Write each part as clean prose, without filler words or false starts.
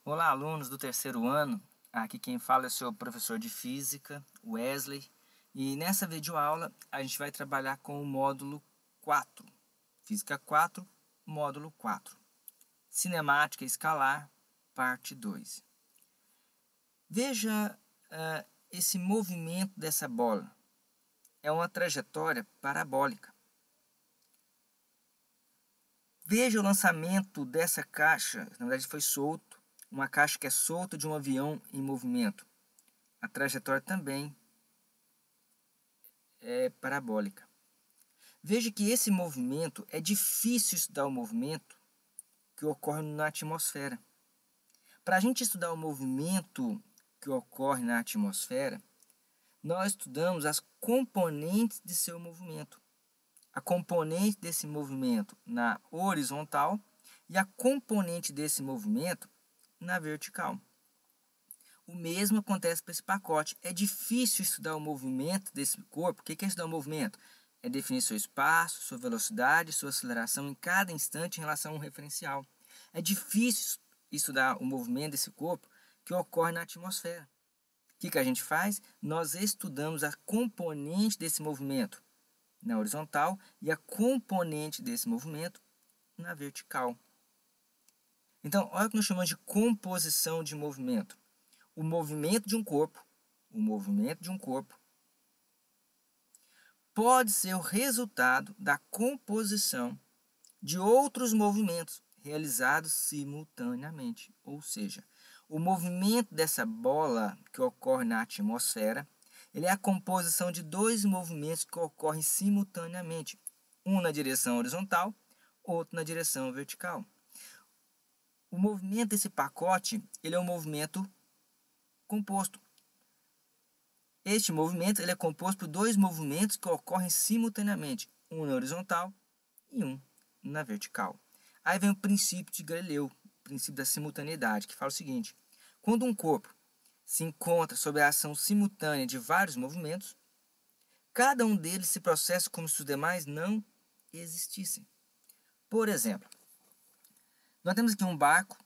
Olá, alunos do terceiro ano. Aqui quem fala é o seu professor de Física, Wesley. E nessa videoaula a gente vai trabalhar com o módulo 4. Física 4, módulo 4. Cinemática escalar, parte 2. Veja esse movimento dessa bola. É uma trajetória parabólica. Veja o lançamento dessa caixa, na verdade foi solto. Uma caixa que é solta de um avião em movimento. A trajetória também é parabólica. Veja que esse movimento, é difícil estudar o movimento que ocorre na atmosfera. Para a gente estudar o movimento que ocorre na atmosfera, nós estudamos as componentes de seu movimento. A componente desse movimento na horizontal e a componente desse movimento na vertical. O mesmo acontece para esse pacote. É difícil estudar o movimento desse corpo. O que é estudar o movimento? É definir seu espaço, sua velocidade, sua aceleração em cada instante em relação a um referencial. É difícil estudar o movimento desse corpo que ocorre na atmosfera. O que a gente faz? Nós estudamos a componente desse movimento na horizontal e a componente desse movimento na vertical. Então, olha o que nós chamamos de composição de movimento. O movimento de um corpo pode ser o resultado da composição de outros movimentos realizados simultaneamente. Ou seja, o movimento dessa bola que ocorre na atmosfera, ele é a composição de dois movimentos que ocorrem simultaneamente, um na direção horizontal, outro na direção vertical. O movimento desse pacote, ele é um movimento composto. Este movimento ele é composto por dois movimentos que ocorrem simultaneamente, um na horizontal e um na vertical. Aí vem o princípio de Galileu, o princípio da simultaneidade, que fala o seguinte: quando um corpo se encontra sob a ação simultânea de vários movimentos, cada um deles se processa como se os demais não existissem. Por exemplo, nós temos aqui um barco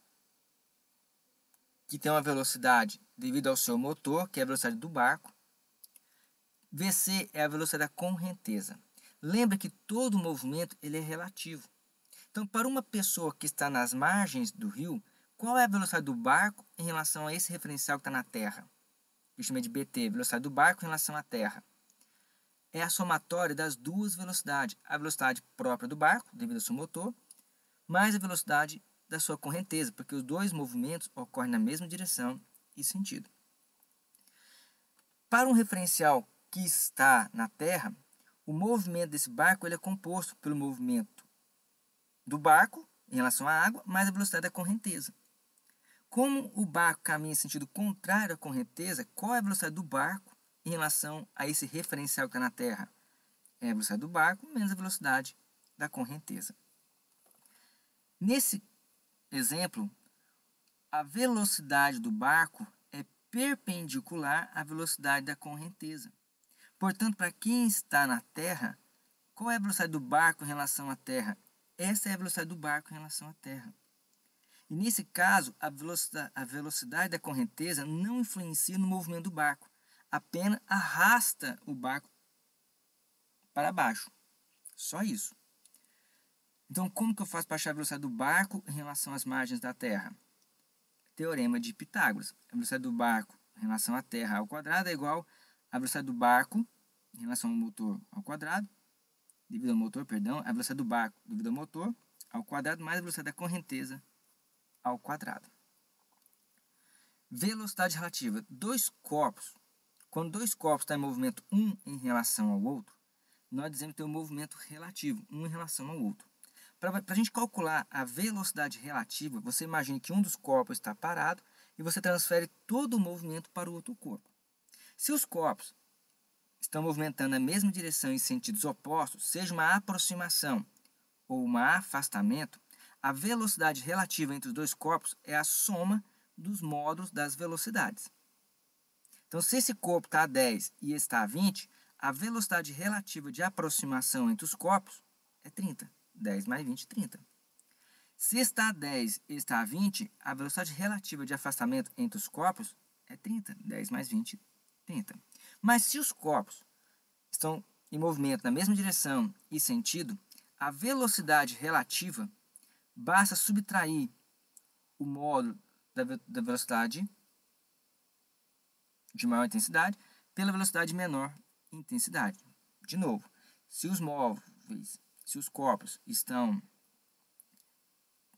que tem uma velocidade devido ao seu motor, que é a velocidade do barco. VC é a velocidade da correnteza. Lembra que todo movimento ele é relativo. Então, para uma pessoa que está nas margens do rio, qual é a velocidade do barco em relação a esse referencial que está na Terra? Eu chamei de BT, velocidade do barco em relação à Terra. É a somatória das duas velocidades. A velocidade própria do barco, devido ao seu motor, mais a velocidade da sua correnteza, porque os dois movimentos ocorrem na mesma direção e sentido. Para um referencial que está na Terra, o movimento desse barco ele é composto pelo movimento do barco em relação à água, mais a velocidade da correnteza. Como o barco caminha em sentido contrário à correnteza, qual é a velocidade do barco em relação a esse referencial que está na Terra? É a velocidade do barco menos a velocidade da correnteza. Nesse exemplo, a velocidade do barco é perpendicular à velocidade da correnteza. Portanto, para quem está na Terra, qual é a velocidade do barco em relação à Terra? Essa é a velocidade do barco em relação à Terra. E nesse caso, a velocidade da correnteza não influencia no movimento do barco, apenas arrasta o barco para baixo. Só isso. Então, como que eu faço para achar a velocidade do barco em relação às margens da Terra? Teorema de Pitágoras. A velocidade do barco em relação à Terra ao quadrado é igual à velocidade do barco em relação ao motor ao quadrado, devido ao motor, perdão, a velocidade do barco devido ao motor ao quadrado mais a velocidade da correnteza ao quadrado. Velocidade relativa. Dois corpos. Quando dois corpos estão em movimento um em relação ao outro, nós dizemos que tem um movimento relativo, um em relação ao outro. Para a gente calcular a velocidade relativa, você imagina que um dos corpos está parado e você transfere todo o movimento para o outro corpo. Se os corpos estão movimentando na mesma direção em sentidos opostos, seja uma aproximação ou um afastamento, a velocidade relativa entre os dois corpos é a soma dos módulos das velocidades. Então, se esse corpo está a 10 e esse está a 20, a velocidade relativa de aproximação entre os corpos é 30. 10 mais 20, 30. Se está a 10 e está a 20, a velocidade relativa de afastamento entre os corpos é 30. 10 mais 20, 30. Mas se os corpos estão em movimento na mesma direção e sentido, a velocidade relativa basta subtrair o módulo da velocidade de maior intensidade pela velocidade de menor intensidade. De novo, se os corpos estão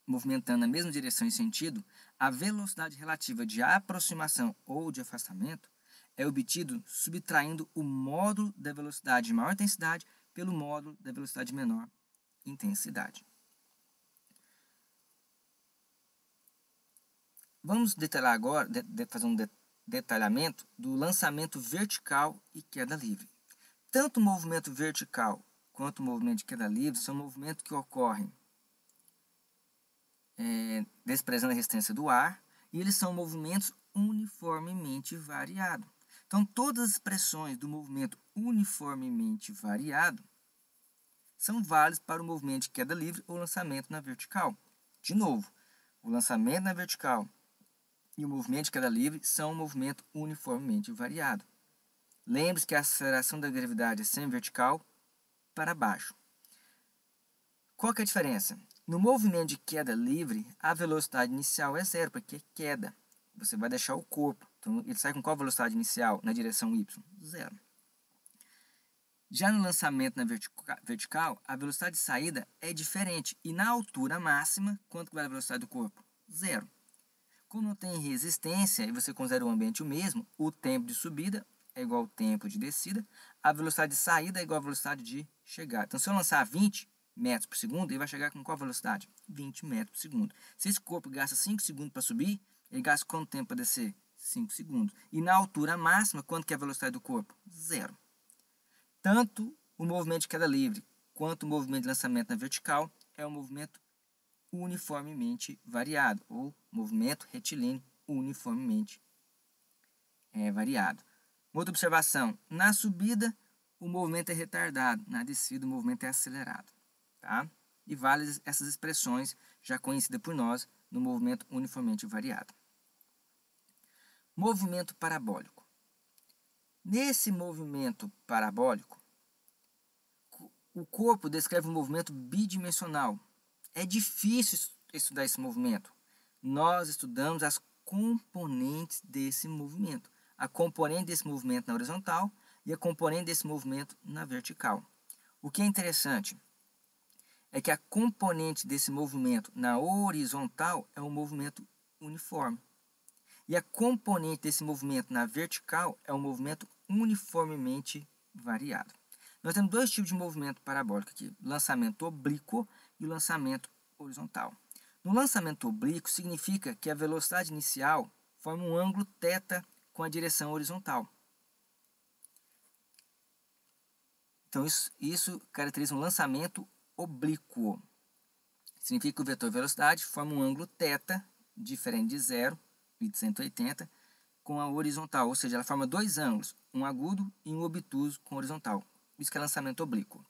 movimentando na mesma direção e sentido, a velocidade relativa de aproximação ou de afastamento é obtido subtraindo o módulo da velocidade de maior intensidade pelo módulo da velocidade de menor intensidade. Vamos detalhar agora, fazer um detalhamento do lançamento vertical e queda livre. Tanto o movimento vertical quanto o movimento de queda livre são movimentos que ocorrem desprezando a resistência do ar, e eles são movimentos uniformemente variados. Então, todas as expressões do movimento uniformemente variado são válidas para o movimento de queda livre ou lançamento na vertical. De novo, o lançamento na vertical e o movimento de queda livre são um movimento uniformemente variado. Lembre-se que a aceleração da gravidade é sempre vertical para baixo. Qual que é a diferença? No movimento de queda livre, a velocidade inicial é zero, porque é queda. Você vai deixar o corpo. Então, ele sai com qual velocidade inicial na direção y? Zero. Já no lançamento na vertical, a velocidade de saída é diferente. E na altura máxima, quanto vai a velocidade do corpo? Zero. Como não tem resistência e você considera o ambiente o mesmo, o tempo de subida é igual ao tempo de descida, a velocidade de saída é igual à velocidade de chegada. Então, se eu lançar 20 metros por segundo, ele vai chegar com qual velocidade? 20 metros por segundo. Se esse corpo gasta 5 segundos para subir, ele gasta quanto tempo para descer? 5 segundos. E na altura máxima, quanto que é a velocidade do corpo? Zero. Tanto o movimento de queda livre quanto o movimento de lançamento na vertical é um movimento uniformemente variado, ou movimento retilíneo uniformemente variado. Outra observação, na subida o movimento é retardado, na descida o movimento é acelerado. Tá? E várias essas expressões já conhecidas por nós no movimento uniformemente variado. Movimento parabólico. Nesse movimento parabólico, o corpo descreve um movimento bidimensional. É difícil estudar esse movimento. Nós estudamos as componentes desse movimento. A componente desse movimento na horizontal e a componente desse movimento na vertical. O que é interessante é que a componente desse movimento na horizontal é um movimento uniforme. E a componente desse movimento na vertical é um movimento uniformemente variado. Nós temos dois tipos de movimento parabólico aqui, o lançamento oblíquo e o lançamento horizontal. No lançamento oblíquo significa que a velocidade inicial forma um ângulo θ com a direção horizontal. Então isso caracteriza um lançamento oblíquo. Significa que o vetor velocidade forma um ângulo θ diferente de zero e de 180 com a horizontal, ou seja, ela forma dois ângulos, um agudo e um obtuso com horizontal. Isso que é lançamento oblíquo.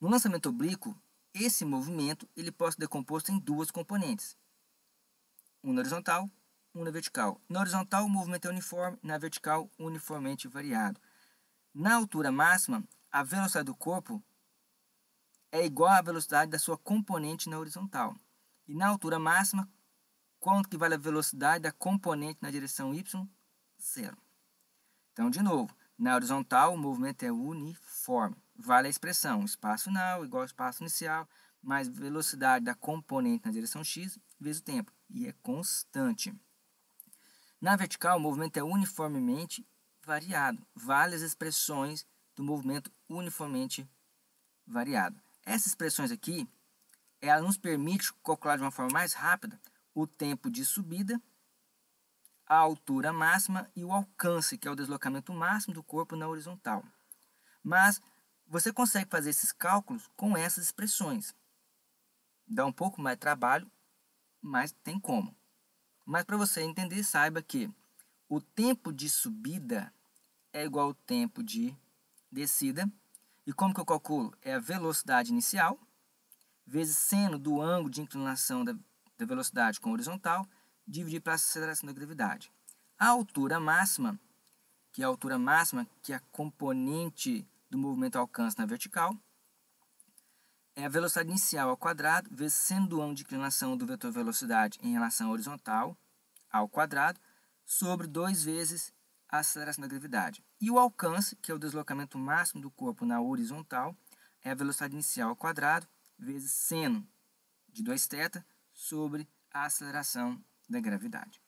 No lançamento oblíquo, esse movimento ele pode ser decomposto em duas componentes. Um na horizontal, um na vertical. Na horizontal, o movimento é uniforme, na vertical, uniformemente variado. Na altura máxima, a velocidade do corpo é igual à velocidade da sua componente na horizontal. E na altura máxima, quanto que vale a velocidade da componente na direção y? Zero. Então, de novo, na horizontal o movimento é uniforme. Vale a expressão espaço final igual ao espaço inicial, mais velocidade da componente na direção x vezes o tempo. E é constante. Na vertical, o movimento é uniformemente variado. Vale as expressões do movimento uniformemente variado. Essas expressões aqui, ela nos permite calcular de uma forma mais rápida o tempo de subida, a altura máxima e o alcance, que é o deslocamento máximo do corpo na horizontal. Mas você consegue fazer esses cálculos com essas expressões. Dá um pouco mais de trabalho, mas tem como. Mas para você entender, saiba que o tempo de subida é igual ao tempo de descida. E como que eu calculo? É a velocidade inicial vezes seno do ângulo de inclinação da velocidade com a horizontal, dividido pela aceleração da gravidade. A altura máxima, que é a componente do movimento alcance na vertical, é a velocidade inicial ao quadrado, vezes seno do ângulo de inclinação do vetor velocidade em relação à horizontal, ao quadrado, sobre 2 vezes a aceleração da gravidade. E o alcance, que é o deslocamento máximo do corpo na horizontal, é a velocidade inicial ao quadrado, vezes seno de 2θ sobre a aceleração da gravidade.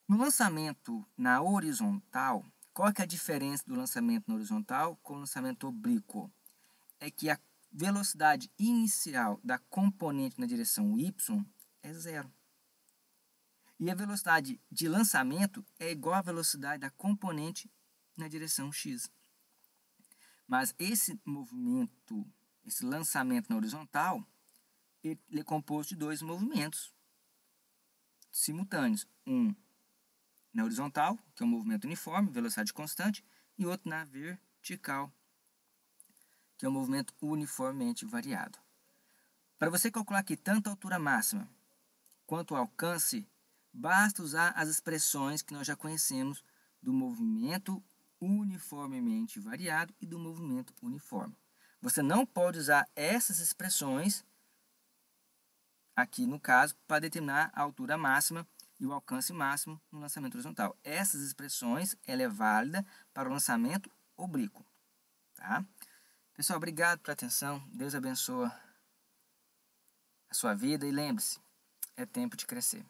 No lançamento na horizontal, qual é a diferença do lançamento na horizontal com o lançamento oblíquo? É que a velocidade inicial da componente na direção y é 0. E a velocidade de lançamento é igual à velocidade da componente na direção x. Mas esse movimento, esse lançamento na horizontal, ele é composto de 2 movimentos simultâneos. Um na horizontal, que é um movimento uniforme, velocidade constante, e outro na vertical, que é um movimento uniformemente variado. Para você calcular aqui tanto a altura máxima quanto o alcance, basta usar as expressões que nós já conhecemos do movimento uniformemente variado e do movimento uniforme. Você não pode usar essas expressões, aqui no caso, para determinar a altura máxima e o alcance máximo no lançamento horizontal. Essas expressões, ela é válida para o lançamento oblíquo. Tá? Pessoal, obrigado pela atenção. Deus abençoe a sua vida e lembre-se, é tempo de crescer.